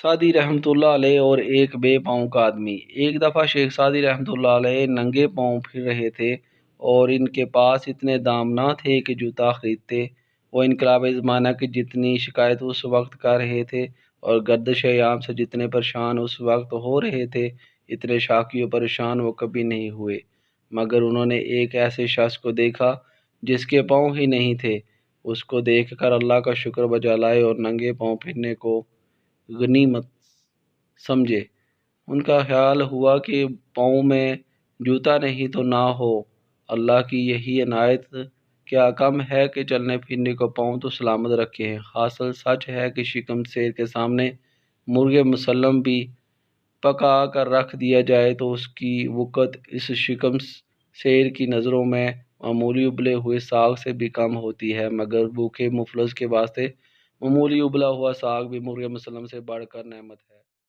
Saadi رحمۃ اللہ علیہ اور ایک بے پاؤں کا آدمی۔ ایک دفعہ شیخ سعدی رحمۃ اللہ علیہ ننگے پاؤں پھر رہے تھے اور ان کے پاس اتنے دام نہ تھے کہ جوتا خریدتے۔ وہ انقلاب زمانہ کی جتنی شکایت اس وقت کر رہے تھے اور گردش عام سے جتنے پریشان اس وقت ہو رہے تھے، اتنے شاکی و پریشان وہ کبھی نہیں ہوئے، مگر انہوں نے ایک ایسے شخص کو دیکھا جس کے پاؤں ہی نہیں تھے۔ اس کو دیکھ کر اللہ کا شکر بجا لائے اور ننگے پاؤں پھرنے کو غنیمت سمجھے۔ ان کا خیال ہوا کہ پاؤں میں جوتا نہیں تو نہ ہو، اللہ کی یہی عنایت، کیا کم ہے کہ چلنے پھرنے کو پاؤں تو سلامت رکھے ہیں۔ حاصل سچ ہے کہ شکم شیر کے سامنے مرغ مسلم بھی پکا کر رکھ دیا جائے تو اس کی وقت اس شکم شیر کی نظروں میں معمولی ابلے ہوئے ساگ سے بھی کم ہوتی ہے، مگر بھوکے مفلس کے واسطے معمولی ابلا ہوا ساگ بھی مرغ مسلم سے بڑھ کر نعمت ہے۔